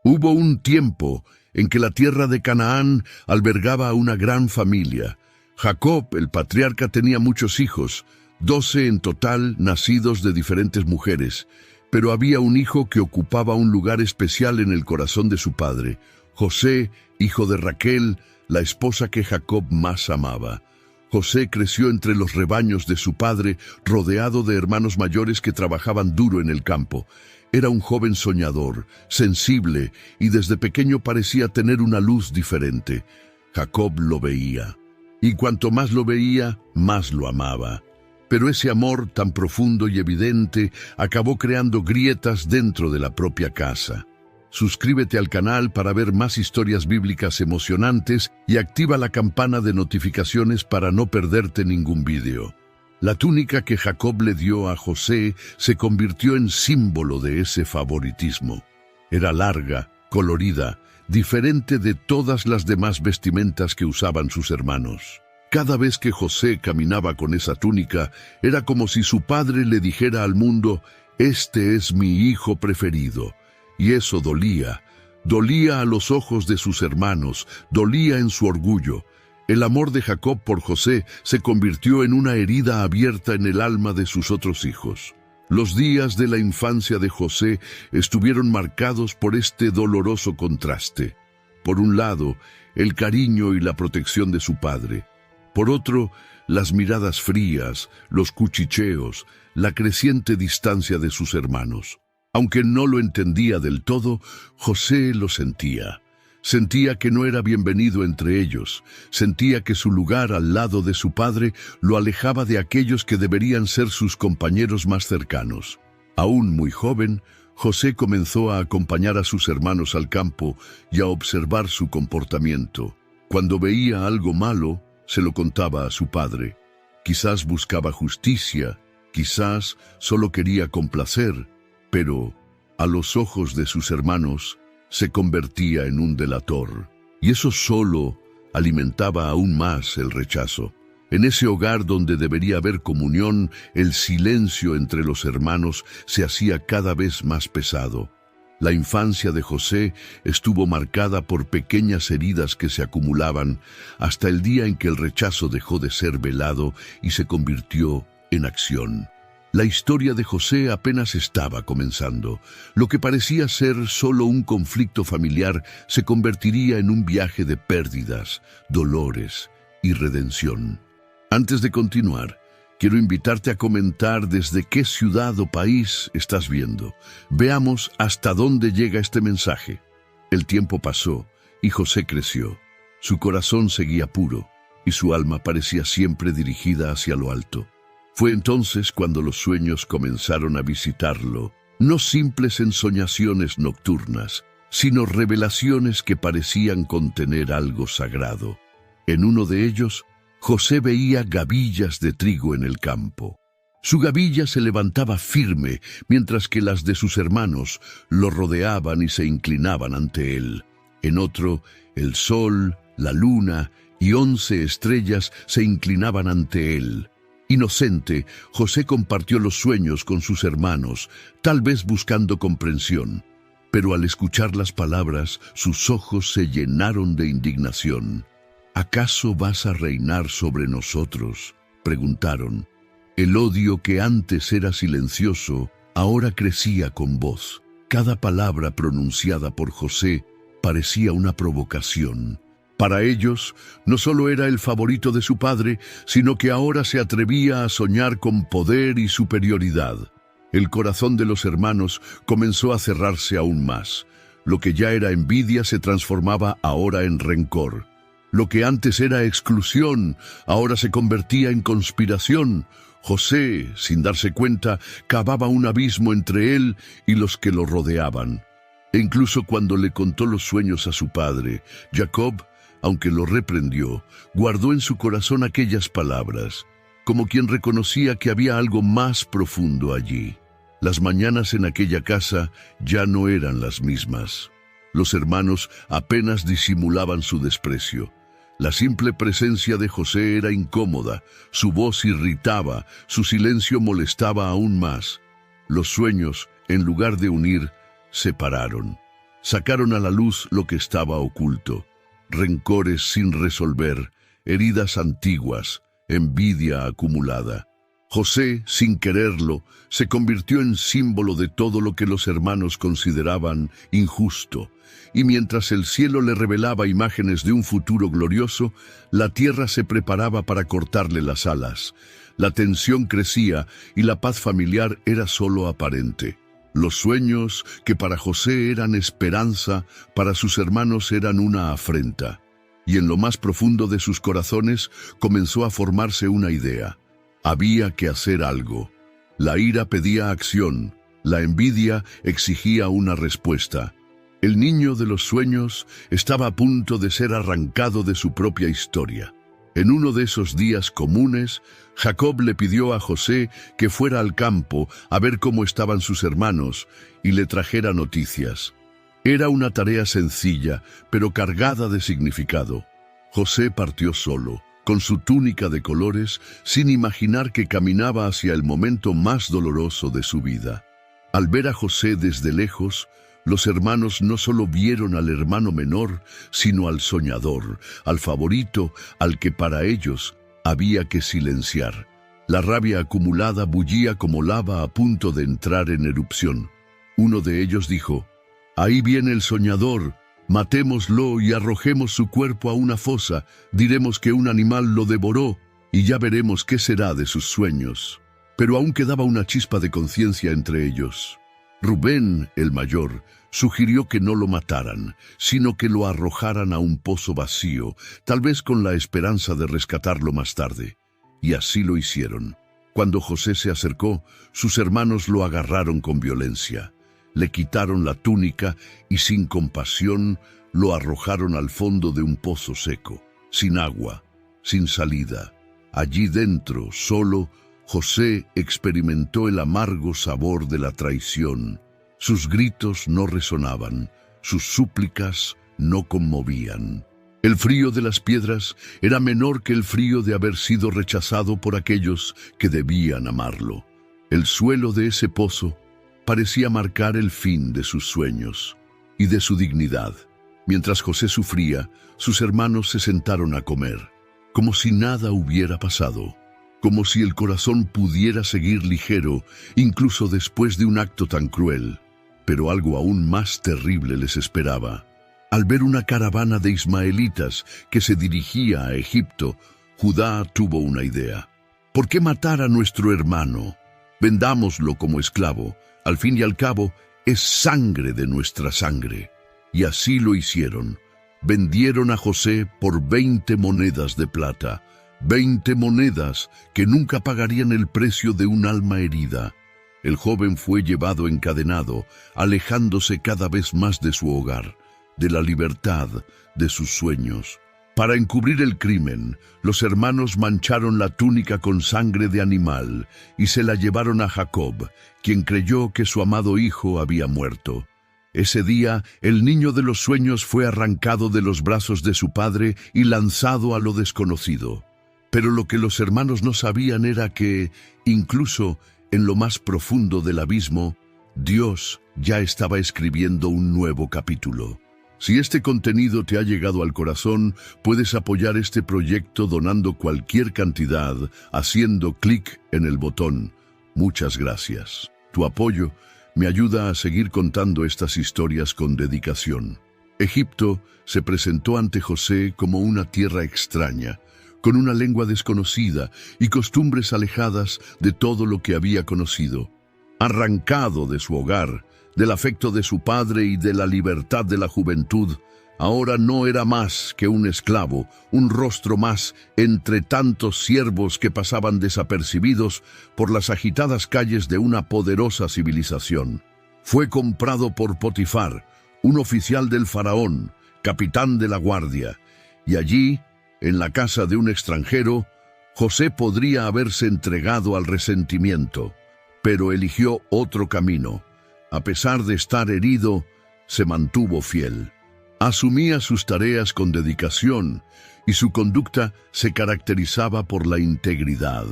Hubo un tiempo en que la tierra de Canaán albergaba a una gran familia. Jacob, el patriarca, tenía muchos hijos, 12 en total, nacidos de diferentes mujeres, pero había un hijo que ocupaba un lugar especial en el corazón de su padre, José, hijo de Raquel, la esposa que Jacob más amaba. José creció entre los rebaños de su padre, rodeado de hermanos mayores que trabajaban duro en el campo. Era un joven soñador, sensible, y desde pequeño parecía tener una luz diferente. Jacob lo veía, y cuanto más lo veía, más lo amaba. Pero ese amor tan profundo y evidente acabó creando grietas dentro de la propia casa. Suscríbete al canal para ver más historias bíblicas emocionantes y activa la campana de notificaciones para no perderte ningún video. La túnica que Jacob le dio a José se convirtió en símbolo de ese favoritismo. Era larga, colorida, diferente de todas las demás vestimentas que usaban sus hermanos. Cada vez que José caminaba con esa túnica, era como si su padre le dijera al mundo: «Este es mi hijo preferido». Y eso dolía a los ojos de sus hermanos, dolía en su orgullo. El amor de Jacob por José se convirtió en una herida abierta en el alma de sus otros hijos. Los días de la infancia de José estuvieron marcados por este doloroso contraste. Por un lado, el cariño y la protección de su padre. Por otro, las miradas frías, los cuchicheos, la creciente distancia de sus hermanos. Aunque no lo entendía del todo, José lo sentía. Sentía que no era bienvenido entre ellos. Sentía que su lugar al lado de su padre lo alejaba de aquellos que deberían ser sus compañeros más cercanos. Aún muy joven, José comenzó a acompañar a sus hermanos al campo y a observar su comportamiento. Cuando veía algo malo, se lo contaba a su padre. Quizás buscaba justicia, quizás solo quería complacer, pero a los ojos de sus hermanos se convertía en un delator, y eso solo alimentaba aún más el rechazo. En ese hogar donde debería haber comunión, el silencio entre los hermanos se hacía cada vez más pesado. La infancia de José estuvo marcada por pequeñas heridas que se acumulaban hasta el día en que el rechazo dejó de ser velado y se convirtió en acción. La historia de José apenas estaba comenzando. Lo que parecía ser solo un conflicto familiar se convertiría en un viaje de pérdidas, dolores y redención. Antes de continuar, quiero invitarte a comentar desde qué ciudad o país estás viendo. Veamos hasta dónde llega este mensaje. El tiempo pasó y José creció. Su corazón seguía puro y su alma parecía siempre dirigida hacia lo alto. Fue entonces cuando los sueños comenzaron a visitarlo, no simples ensoñaciones nocturnas, sino revelaciones que parecían contener algo sagrado. En uno de ellos, José veía gavillas de trigo en el campo. Su gavilla se levantaba firme, mientras que las de sus hermanos lo rodeaban y se inclinaban ante él. En otro, el sol, la luna y 11 estrellas se inclinaban ante él. Inocente, José compartió los sueños con sus hermanos, tal vez buscando comprensión. Pero al escuchar las palabras, sus ojos se llenaron de indignación. «¿Acaso vas a reinar sobre nosotros?», preguntaron. El odio que antes era silencioso, ahora crecía con voz. Cada palabra pronunciada por José parecía una provocación. Para ellos, no solo era el favorito de su padre, sino que ahora se atrevía a soñar con poder y superioridad. El corazón de los hermanos comenzó a cerrarse aún más. Lo que ya era envidia se transformaba ahora en rencor. Lo que antes era exclusión, ahora se convertía en conspiración. José, sin darse cuenta, cavaba un abismo entre él y los que lo rodeaban. E incluso cuando le contó los sueños a su padre, Jacob, aunque lo reprendió, guardó en su corazón aquellas palabras, como quien reconocía que había algo más profundo allí. Las mañanas en aquella casa ya no eran las mismas. Los hermanos apenas disimulaban su desprecio. La simple presencia de José era incómoda, su voz irritaba, su silencio molestaba aún más. Los sueños, en lugar de unir, separaron. sacaron a la luz lo que estaba oculto: rencores sin resolver, heridas antiguas, envidia acumulada. José, sin quererlo, se convirtió en símbolo de todo lo que los hermanos consideraban injusto, y mientras el cielo le revelaba imágenes de un futuro glorioso, la tierra se preparaba para cortarle las alas. La tensión crecía y la paz familiar era solo aparente. Los sueños, que para José eran esperanza, para sus hermanos eran una afrenta. Y en lo más profundo de sus corazones comenzó a formarse una idea. Había que hacer algo. La ira pedía acción, la envidia exigía una respuesta. El niño de los sueños estaba a punto de ser arrancado de su propia historia. En uno de esos días comunes, Jacob le pidió a José que fuera al campo a ver cómo estaban sus hermanos y le trajera noticias. Era una tarea sencilla, pero cargada de significado. José partió solo, con su túnica de colores, sin imaginar que caminaba hacia el momento más doloroso de su vida. Al ver a José desde lejos, los hermanos no solo vieron al hermano menor, sino al soñador, al favorito, al que para ellos había que silenciar. La rabia acumulada bullía como lava a punto de entrar en erupción. Uno de ellos dijo: «Ahí viene el soñador. Matémoslo y arrojemos su cuerpo a una fosa, diremos que un animal lo devoró y ya veremos qué será de sus sueños». Pero aún quedaba una chispa de conciencia entre ellos. Rubén, el mayor, sugirió que no lo mataran, sino que lo arrojaran a un pozo vacío, tal vez con la esperanza de rescatarlo más tarde. Y así lo hicieron. Cuando José se acercó, sus hermanos lo agarraron con violencia. Le quitaron la túnica y sin compasión lo arrojaron al fondo de un pozo seco, sin agua, sin salida. Allí dentro, solo, José experimentó el amargo sabor de la traición. Sus gritos no resonaban, sus súplicas no conmovían. El frío de las piedras era menor que el frío de haber sido rechazado por aquellos que debían amarlo. El suelo de ese pozo parecía marcar el fin de sus sueños y de su dignidad. Mientras José sufría, sus hermanos se sentaron a comer, como si nada hubiera pasado, como si el corazón pudiera seguir ligero, incluso después de un acto tan cruel. Pero algo aún más terrible les esperaba. Al ver una caravana de ismaelitas que se dirigía a Egipto, Judá tuvo una idea. ¿Por qué matar a nuestro hermano? Vendámoslo como esclavo. Al fin y al cabo, es sangre de nuestra sangre. Y así lo hicieron. Vendieron a José por 20 monedas de plata. 20 monedas que nunca pagarían el precio de un alma herida. El joven fue llevado encadenado, alejándose cada vez más de su hogar, de la libertad, de sus sueños. Para encubrir el crimen, los hermanos mancharon la túnica con sangre de animal y se la llevaron a Jacob, quien creyó que su amado hijo había muerto. Ese día, el niño de los sueños fue arrancado de los brazos de su padre y lanzado a lo desconocido. Pero lo que los hermanos no sabían era que, incluso en lo más profundo del abismo, Dios ya estaba escribiendo un nuevo capítulo. Si este contenido te ha llegado al corazón, puedes apoyar este proyecto donando cualquier cantidad, haciendo clic en el botón. Muchas gracias. Tu apoyo me ayuda a seguir contando estas historias con dedicación. Egipto se presentó ante José como una tierra extraña, con una lengua desconocida y costumbres alejadas de todo lo que había conocido. Arrancado de su hogar, del afecto de su padre y de la libertad de la juventud, ahora no era más que un esclavo, un rostro más entre tantos siervos que pasaban desapercibidos por las agitadas calles de una poderosa civilización. Fue comprado por Potifar, un oficial del faraón, capitán de la guardia, y allí, en la casa de un extranjero, José podría haberse entregado al resentimiento, pero eligió otro camino. A pesar de estar herido, se mantuvo fiel. Asumía sus tareas con dedicación y su conducta se caracterizaba por la integridad.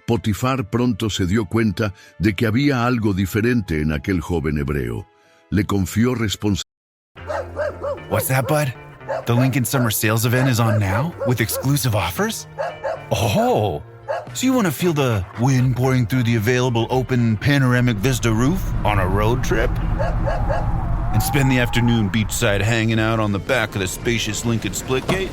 Potifar pronto se dio cuenta de que había algo diferente en aquel joven hebreo. Le confió responsabilidad. What's that, bud? The Lincoln Summer Sales event is on now with exclusive offers? Oh, so you want to feel the wind pouring through the available open panoramic vista roof on a road trip? And spend the afternoon beachside hanging out on the back of the spacious Lincoln Splitgate?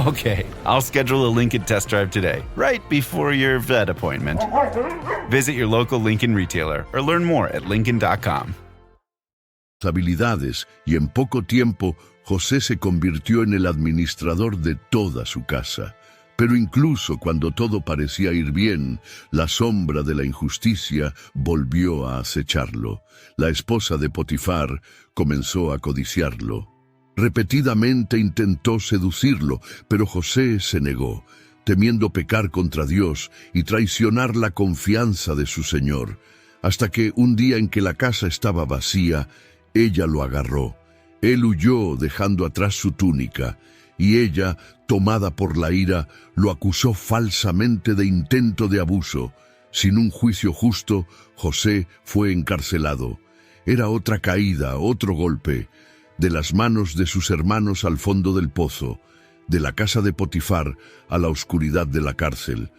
Okay, I'll schedule a Lincoln test drive today, right before your vet appointment. Visit your local Lincoln retailer or learn more at Lincoln.com. Habilidades, y en poco tiempo José se convirtió en el administrador de toda su casa. Pero incluso cuando todo parecía ir bien, la sombra de la injusticia volvió a acecharlo. La esposa de Potifar comenzó a codiciarlo. Repetidamente intentó seducirlo, pero José se negó, temiendo pecar contra Dios y traicionar la confianza de su señor, hasta que un día en que la casa estaba vacía, ella lo agarró. Él huyó dejando atrás su túnica, y ella, tomada por la ira, lo acusó falsamente de intento de abuso. Sin un juicio justo, José fue encarcelado. Era otra caída, otro golpe, de las manos de sus hermanos al fondo del pozo, de la casa de Potifar a la oscuridad de la cárcel.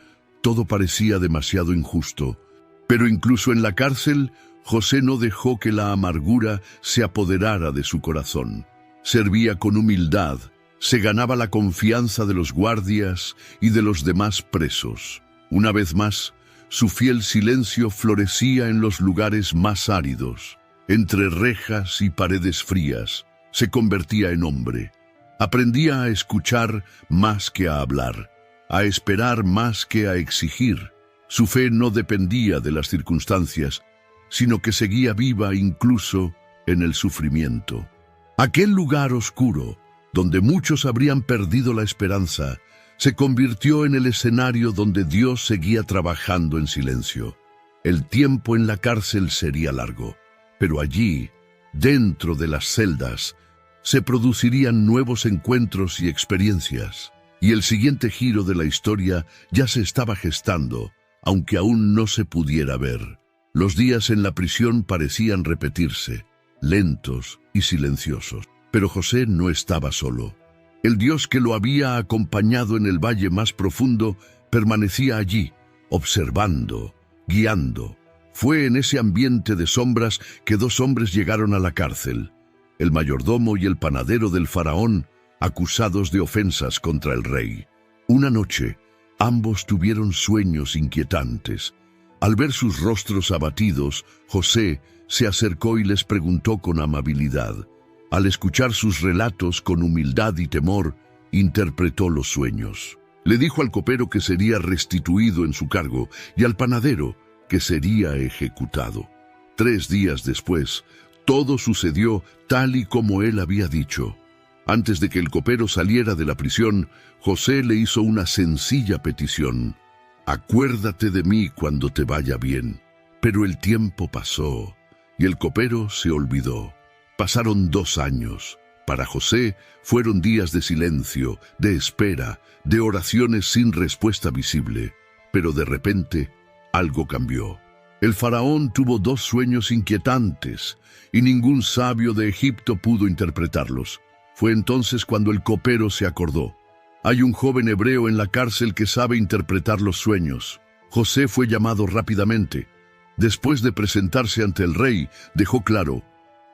Todo parecía demasiado injusto. Pero incluso en la cárcel, José no dejó que la amargura se apoderara de su corazón. Servía con humildad, se ganaba la confianza de los guardias y de los demás presos. Una vez más, su fiel silencio florecía en los lugares más áridos. Entre rejas y paredes frías, se convertía en hombre. Aprendía a escuchar más que a hablar, a esperar más que a exigir. Su fe no dependía de las circunstancias, sino que seguía viva incluso en el sufrimiento. Aquel lugar oscuro, donde muchos habrían perdido la esperanza, se convirtió en el escenario donde Dios seguía trabajando en silencio. El tiempo en la cárcel sería largo, pero allí, dentro de las celdas, se producirían nuevos encuentros y experiencias, y el siguiente giro de la historia ya se estaba gestando, aunque aún no se pudiera ver. Los días en la prisión parecían repetirse, lentos y silenciosos. Pero José no estaba solo. El Dios que lo había acompañado en el valle más profundo permanecía allí, observando, guiando. Fue en ese ambiente de sombras que dos hombres llegaron a la cárcel, el mayordomo y el panadero del faraón, acusados de ofensas contra el rey. Una noche, ambos tuvieron sueños inquietantes. Al ver sus rostros abatidos, José se acercó y les preguntó con amabilidad. Al escuchar sus relatos con humildad y temor, interpretó los sueños. Le dijo al copero que sería restituido en su cargo y al panadero que sería ejecutado. 3 días después, todo sucedió tal y como él había dicho. Antes de que el copero saliera de la prisión, José le hizo una sencilla petición. Acuérdate de mí cuando te vaya bien. Pero el tiempo pasó y el copero se olvidó. Pasaron 2 años. Para José fueron días de silencio, de espera, de oraciones sin respuesta visible. Pero de repente, algo cambió. El faraón tuvo 2 sueños inquietantes, y ningún sabio de Egipto pudo interpretarlos. Fue entonces cuando el copero se acordó. Hay un joven hebreo en la cárcel que sabe interpretar los sueños. José fue llamado rápidamente. Después de presentarse ante el rey, dejó claro: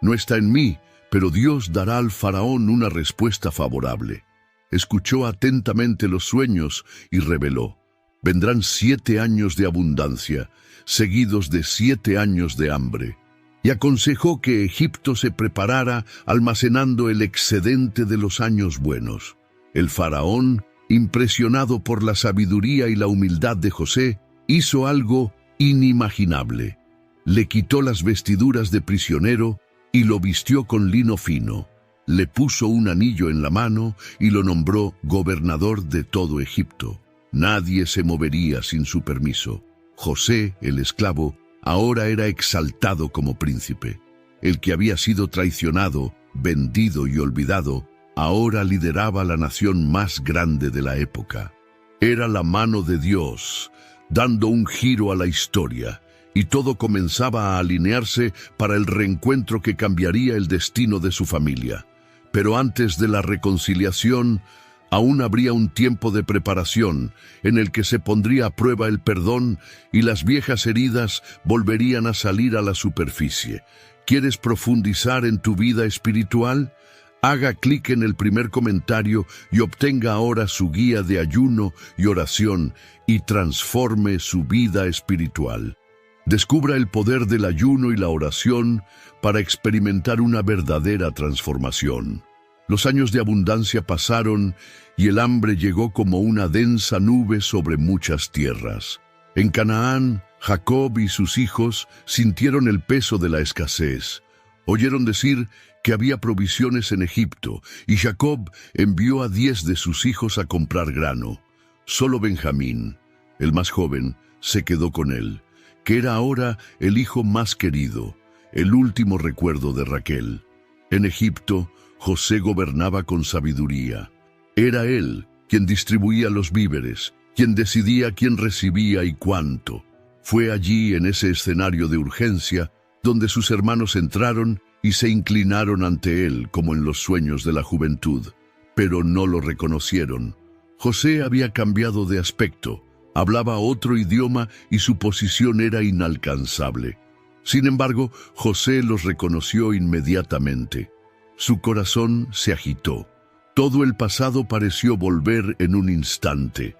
no está en mí, pero Dios dará al faraón una respuesta favorable. Escuchó atentamente los sueños y reveló: vendrán 7 años de abundancia, seguidos de 7 años de hambre. Y aconsejó que Egipto se preparara almacenando el excedente de los años buenos. El faraón, impresionado por la sabiduría y la humildad de José, hizo algo inimaginable. Le quitó las vestiduras de prisionero y lo vistió con lino fino. Le puso un anillo en la mano y lo nombró gobernador de todo Egipto. Nadie se movería sin su permiso. José, el esclavo, ahora era exaltado como príncipe. El que había sido traicionado, vendido y olvidado, ahora lideraba la nación más grande de la época. Era la mano de Dios, dando un giro a la historia, y todo comenzaba a alinearse para el reencuentro que cambiaría el destino de su familia. Pero antes de la reconciliación, aún habría un tiempo de preparación en el que se pondría a prueba el perdón y las viejas heridas volverían a salir a la superficie. ¿Quieres profundizar en tu vida espiritual? Haga clic en el primer comentario y obtenga ahora su guía de ayuno y oración y transforme su vida espiritual. Descubra el poder del ayuno y la oración para experimentar una verdadera transformación. Los años de abundancia pasaron y el hambre llegó como una densa nube sobre muchas tierras. En Canaán, Jacob y sus hijos sintieron el peso de la escasez. Oyeron decir que había provisiones en Egipto, y Jacob envió a 10 de sus hijos a comprar grano. Solo Benjamín, el más joven, se quedó con él, que era ahora el hijo más querido, el último recuerdo de Raquel. En Egipto, José gobernaba con sabiduría. Era él quien distribuía los víveres, quien decidía quién recibía y cuánto. Fue allí, en ese escenario de urgencia, donde sus hermanos entraron y se inclinaron ante él como en los sueños de la juventud, pero no lo reconocieron. José había cambiado de aspecto, hablaba otro idioma y su posición era inalcanzable. Sin embargo, José los reconoció inmediatamente. Su corazón se agitó. Todo el pasado pareció volver en un instante.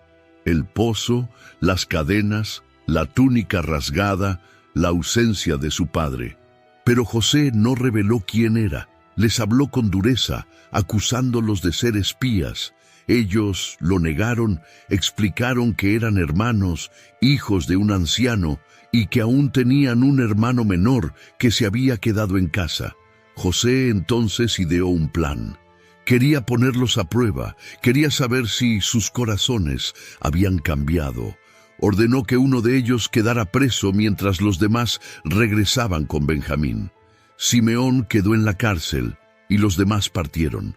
El pozo, las cadenas, la túnica rasgada, la ausencia de su padre. Pero José no reveló quién era. Les habló con dureza, acusándolos de ser espías. Ellos lo negaron, explicaron que eran hermanos, hijos de un anciano, y que aún tenían un hermano menor que se había quedado en casa. José entonces ideó un plan. Quería ponerlos a prueba, quería saber si sus corazones habían cambiado. Ordenó que uno de ellos quedara preso mientras los demás regresaban con Benjamín. Simeón quedó en la cárcel y los demás partieron.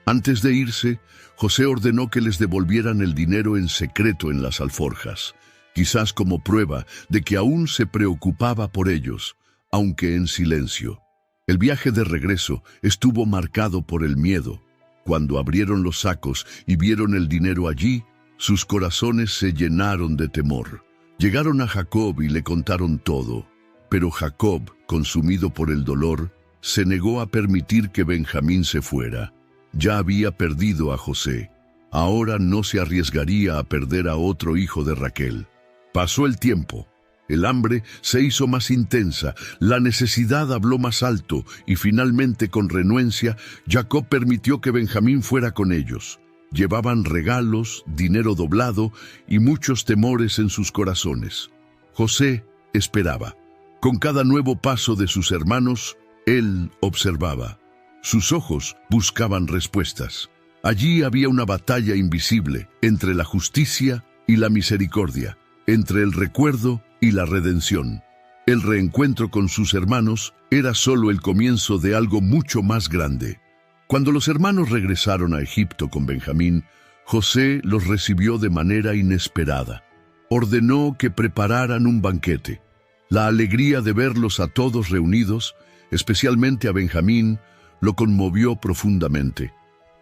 Antes de irse, José ordenó que les devolvieran el dinero en secreto en las alforjas, quizás como prueba de que aún se preocupaba por ellos, aunque en silencio. El viaje de regreso estuvo marcado por el miedo. Cuando abrieron los sacos y vieron el dinero allí, sus corazones se llenaron de temor. Llegaron a Jacob y le contaron todo, pero Jacob, consumido por el dolor, se negó a permitir que Benjamín se fuera. Ya había perdido a José. Ahora no se arriesgaría a perder a otro hijo de Raquel. Pasó el tiempo. El hambre se hizo más intensa, la necesidad habló más alto y finalmente, con renuencia, Jacob permitió que Benjamín fuera con ellos. Llevaban regalos, dinero doblado y muchos temores en sus corazones. José esperaba. Con cada nuevo paso de sus hermanos, él observaba. Sus ojos buscaban respuestas. Allí había una batalla invisible entre la justicia y la misericordia, entre el recuerdo y la redención. El reencuentro con sus hermanos era solo el comienzo de algo mucho más grande. Cuando los hermanos regresaron a Egipto con Benjamín, José los recibió de manera inesperada. Ordenó que prepararan un banquete. La alegría de verlos a todos reunidos, especialmente a Benjamín, lo conmovió profundamente.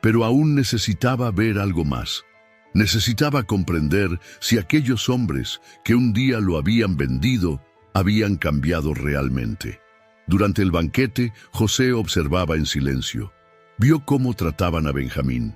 Pero aún necesitaba ver algo más. Necesitaba comprender si aquellos hombres que un día lo habían vendido habían cambiado realmente. Durante el banquete, José observaba en silencio. Vio cómo trataban a Benjamín.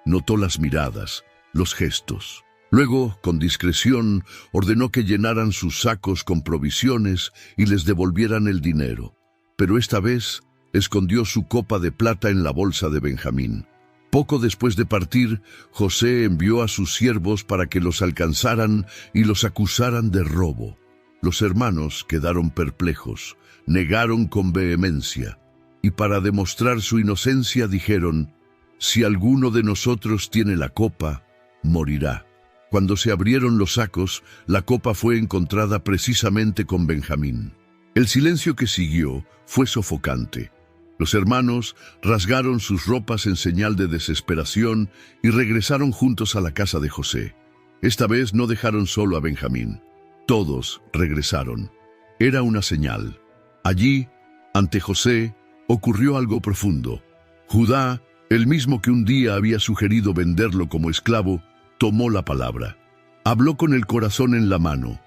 Notó las miradas, los gestos. Luego, con discreción, ordenó que llenaran sus sacos con provisiones y les devolvieran el dinero. Pero esta vez, escondió su copa de plata en la bolsa de Benjamín. Poco después de partir, José envió a sus siervos para que los alcanzaran y los acusaran de robo. Los hermanos quedaron perplejos, negaron con vehemencia, y para demostrar su inocencia dijeron: «Si alguno de nosotros tiene la copa, morirá». Cuando se abrieron los sacos, la copa fue encontrada precisamente con Benjamín. El silencio que siguió fue sofocante. Los hermanos rasgaron sus ropas en señal de desesperación y regresaron juntos a la casa de José. Esta vez no dejaron solo a Benjamín. Todos regresaron. Era una señal. Allí, ante José, ocurrió algo profundo. Judá, el mismo que un día había sugerido venderlo como esclavo, tomó la palabra. Habló con el corazón en la mano.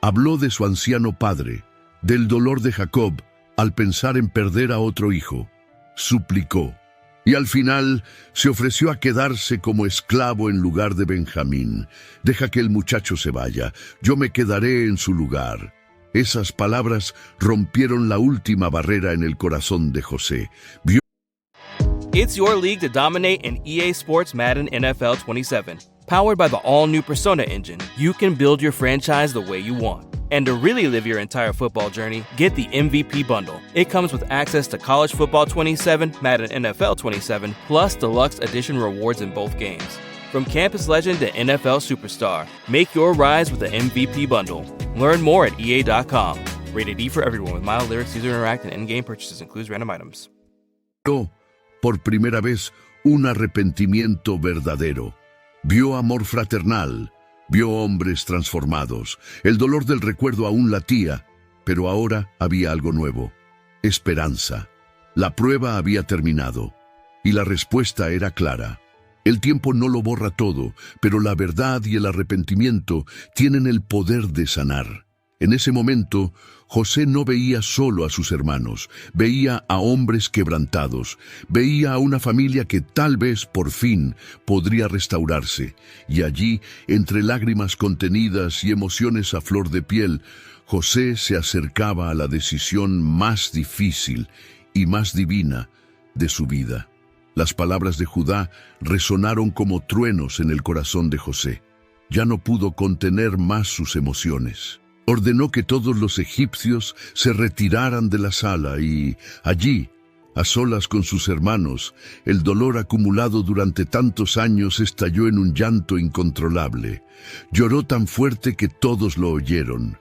Habló de su anciano padre, del dolor de Jacob al pensar en perder a otro hijo. Suplicó. Y al final se ofreció a quedarse como esclavo en lugar de Benjamín. Deja que el muchacho se vaya, yo me quedaré en su lugar. Esas palabras rompieron la última barrera en el corazón de José. It's your league to dominate in EA Sports Madden NFL 27. Powered by the all-new Persona engine, you can build your franchise the way you want. And to really live your entire football journey, get the MVP Bundle. It comes with access to College Football 27, Madden NFL 27, plus deluxe edition rewards in both games. From campus legend to NFL superstar, make your rise with the MVP Bundle. Learn more at EA.com. Rated E for everyone with mild lyrics, user interact, and in-game purchases includes random items. Por primera vez, un arrepentimiento verdadero. Vio amor fraternal, vio hombres transformados. El dolor del recuerdo aún latía, pero ahora había algo nuevo. Esperanza. La prueba había terminado, y la respuesta era clara. El tiempo no lo borra todo, pero la verdad y el arrepentimiento tienen el poder de sanar. En ese momento, José no veía solo a sus hermanos, veía a hombres quebrantados, veía a una familia que tal vez por fin podría restaurarse. Y allí, entre lágrimas contenidas y emociones a flor de piel, José se acercaba a la decisión más difícil y más divina de su vida. Las palabras de Judá resonaron como truenos en el corazón de José. Ya no pudo contener más sus emociones. Ordenó que todos los egipcios se retiraran de la sala y, allí, a solas con sus hermanos, el dolor acumulado durante tantos años estalló en un llanto incontrolable. Lloró tan fuerte que todos lo oyeron.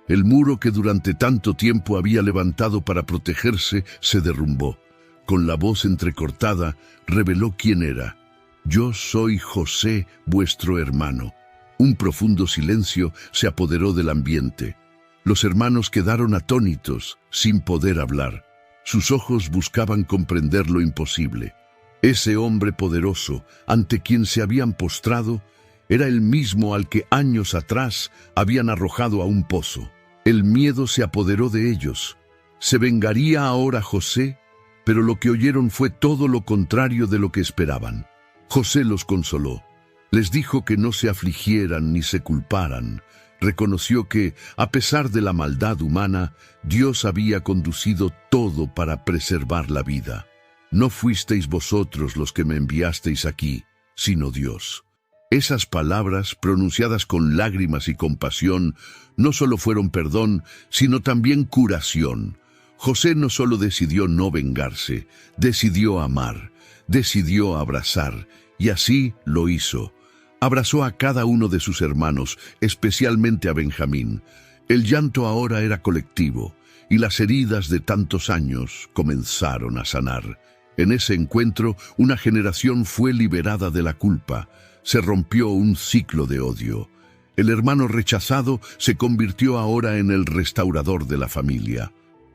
El muro que durante tanto tiempo había levantado para protegerse se derrumbó. Con la voz entrecortada, reveló quién era. «Yo soy José, vuestro hermano». Un profundo silencio se apoderó del ambiente. Los hermanos quedaron atónitos, sin poder hablar. Sus ojos buscaban comprender lo imposible. Ese hombre poderoso, ante quien se habían postrado, era el mismo al que años atrás habían arrojado a un pozo. El miedo se apoderó de ellos. ¿Se vengaría ahora José? Pero lo que oyeron fue todo lo contrario de lo que esperaban. José los consoló. Les dijo que no se afligieran ni se culparan. Reconoció que, a pesar de la maldad humana, Dios había conducido todo para preservar la vida. No fuisteis vosotros los que me enviasteis aquí, sino Dios. Esas palabras, pronunciadas con lágrimas y compasión, no solo fueron perdón, sino también curación. José no solo decidió no vengarse, decidió amar, decidió abrazar, y así lo hizo. Abrazó a cada uno de sus hermanos, especialmente a Benjamín. El llanto ahora era colectivo, y las heridas de tantos años comenzaron a sanar. En ese encuentro, una generación fue liberada de la culpa. Se rompió un ciclo de odio. El hermano rechazado se convirtió ahora en el restaurador de la familia.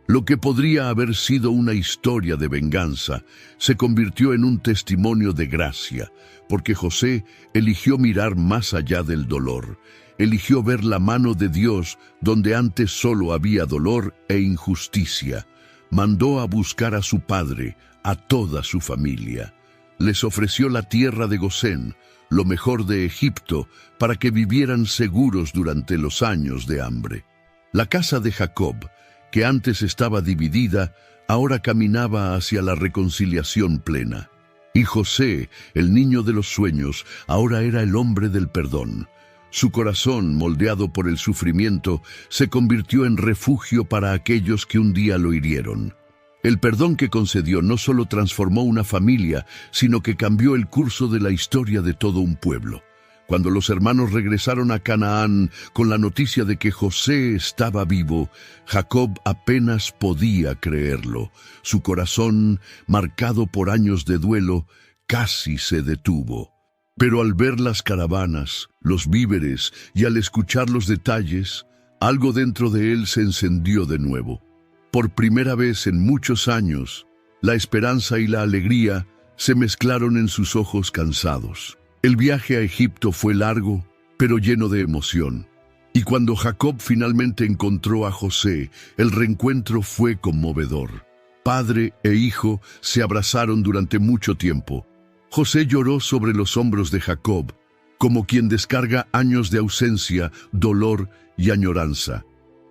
Lo que podría haber sido una historia de venganza se convirtió en un testimonio de gracia, porque José eligió mirar más allá del dolor, eligió ver la mano de Dios donde antes solo había dolor e injusticia. Mandó a buscar a su padre, a toda su familia. Les ofreció la tierra de Gosén, lo mejor de Egipto, para que vivieran seguros durante los años de hambre. La casa de Jacob, que antes estaba dividida, ahora caminaba hacia la reconciliación plena. Y José, el niño de los sueños, ahora era el hombre del perdón. Su corazón, moldeado por el sufrimiento, se convirtió en refugio para aquellos que un día lo hirieron. El perdón que concedió no solo transformó una familia, sino que cambió el curso de la historia de todo un pueblo. Cuando los hermanos regresaron a Canaán con la noticia de que José estaba vivo, Jacob apenas podía creerlo. Su corazón, marcado por años de duelo, casi se detuvo. Pero al ver las caravanas, los víveres y al escuchar los detalles, algo dentro de él se encendió de nuevo. Por primera vez en muchos años, la esperanza y la alegría se mezclaron en sus ojos cansados. El viaje a Egipto fue largo, pero lleno de emoción. Y cuando Jacob finalmente encontró a José, el reencuentro fue conmovedor. Padre e hijo se abrazaron durante mucho tiempo. José lloró sobre los hombros de Jacob, como quien descarga años de ausencia, dolor y añoranza.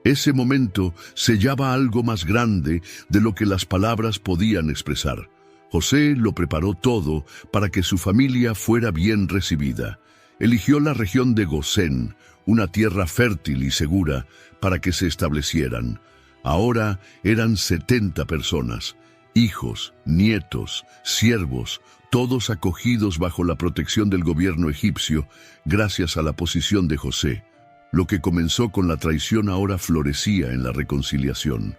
Ese momento sellaba algo más grande de lo que las palabras podían expresar. José lo preparó todo para que su familia fuera bien recibida. Eligió la región de Gosén, una tierra fértil y segura, para que se establecieran. Ahora eran 70 personas, hijos, nietos, siervos, todos acogidos bajo la protección del gobierno egipcio, gracias a la posición de José. Lo que comenzó con la traición ahora florecía en la reconciliación.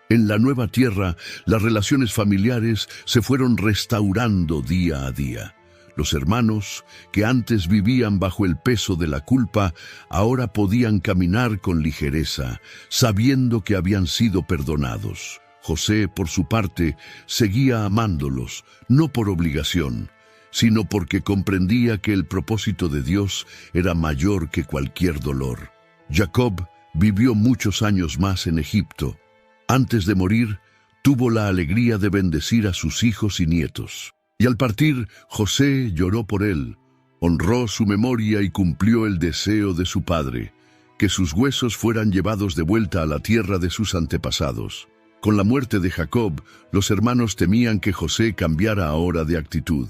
En la nueva tierra, las relaciones familiares se fueron restaurando día a día. Los hermanos, que antes vivían bajo el peso de la culpa, ahora podían caminar con ligereza, sabiendo que habían sido perdonados. José, por su parte, seguía amándolos, no por obligación, sino porque comprendía que el propósito de Dios era mayor que cualquier dolor. Jacob vivió muchos años más en Egipto. Antes de morir, tuvo la alegría de bendecir a sus hijos y nietos. Y al partir, José lloró por él, honró su memoria y cumplió el deseo de su padre, que sus huesos fueran llevados de vuelta a la tierra de sus antepasados. Con la muerte de Jacob, los hermanos temían que José cambiara ahora de actitud.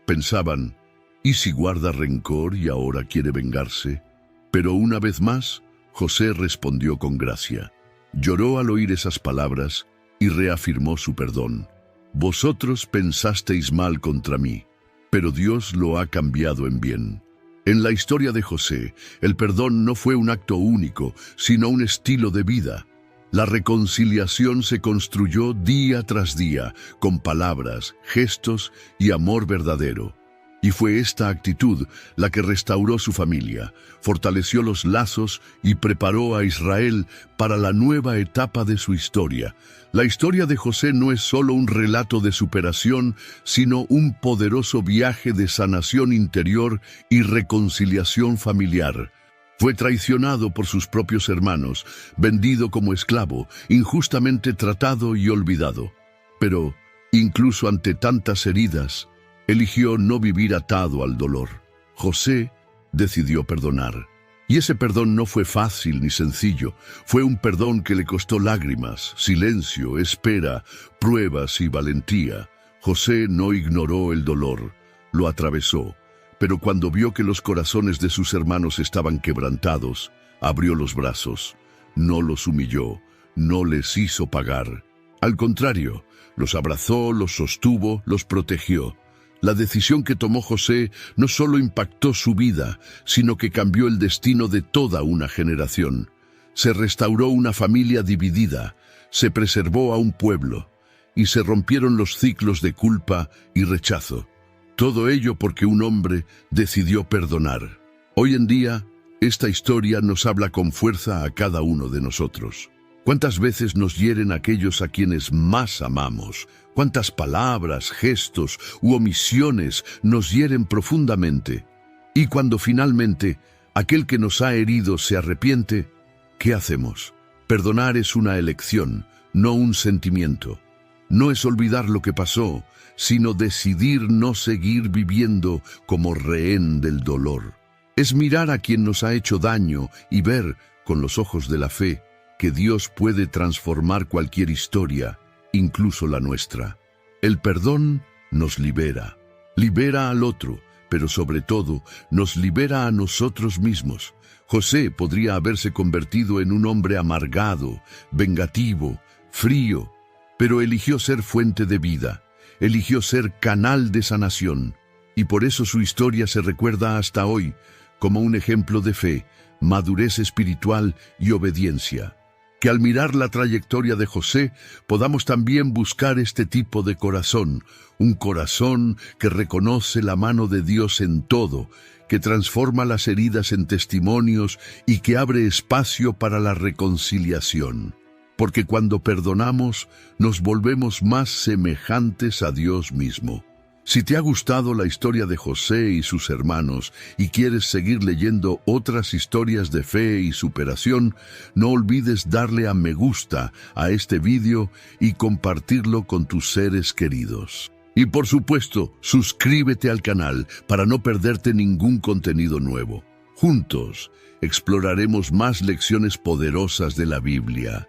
Pensaban, ¿y si guarda rencor y ahora quiere vengarse? Pero una vez más, José respondió con gracia. Lloró al oír esas palabras y reafirmó su perdón. Vosotros pensasteis mal contra mí, pero Dios lo ha cambiado en bien. En la historia de José, el perdón no fue un acto único, sino un estilo de vida. La reconciliación se construyó día tras día, con palabras, gestos y amor verdadero. Y fue esta actitud la que restauró su familia, fortaleció los lazos y preparó a Israel para la nueva etapa de su historia. La historia de José no es solo un relato de superación, sino un poderoso viaje de sanación interior y reconciliación familiar. Fue traicionado por sus propios hermanos, vendido como esclavo, injustamente tratado y olvidado. Pero, incluso ante tantas heridas, eligió no vivir atado al dolor. José decidió perdonar. Y ese perdón no fue fácil ni sencillo. Fue un perdón que le costó lágrimas, silencio, espera, pruebas y valentía. José no ignoró el dolor, lo atravesó. Pero cuando vio que los corazones de sus hermanos estaban quebrantados, abrió los brazos. No los humilló, no les hizo pagar. Al contrario, los abrazó, los sostuvo, los protegió. La decisión que tomó José no solo impactó su vida, sino que cambió el destino de toda una generación. Se restauró una familia dividida, se preservó a un pueblo, y se rompieron los ciclos de culpa y rechazo. Todo ello porque un hombre decidió perdonar. Hoy en día, esta historia nos habla con fuerza a cada uno de nosotros. ¿Cuántas veces nos hieren aquellos a quienes más amamos? ¿Cuántas palabras, gestos u omisiones nos hieren profundamente? Y cuando finalmente aquel que nos ha herido se arrepiente, ¿qué hacemos? Perdonar es una elección, no un sentimiento. No es olvidar lo que pasó, sino decidir no seguir viviendo como rehén del dolor. Es mirar a quien nos ha hecho daño y ver, con los ojos de la fe, que Dios puede transformar cualquier historia, incluso la nuestra. El perdón nos libera. Libera al otro, pero sobre todo nos libera a nosotros mismos. José podría haberse convertido en un hombre amargado, vengativo, frío, pero eligió ser fuente de vida, eligió ser canal de sanación, y por eso su historia se recuerda hasta hoy como un ejemplo de fe, madurez espiritual y obediencia. que al mirar la trayectoria de José podamos también buscar este tipo de corazón, un corazón que reconoce la mano de Dios en todo, que transforma las heridas en testimonios y que abre espacio para la reconciliación. Porque cuando perdonamos, nos volvemos más semejantes a Dios mismo. Si te ha gustado la historia de José y sus hermanos y quieres seguir leyendo otras historias de fe y superación, no olvides darle a me gusta a este vídeo y compartirlo con tus seres queridos. Y por supuesto, suscríbete al canal para no perderte ningún contenido nuevo. Juntos, exploraremos más lecciones poderosas de la Biblia.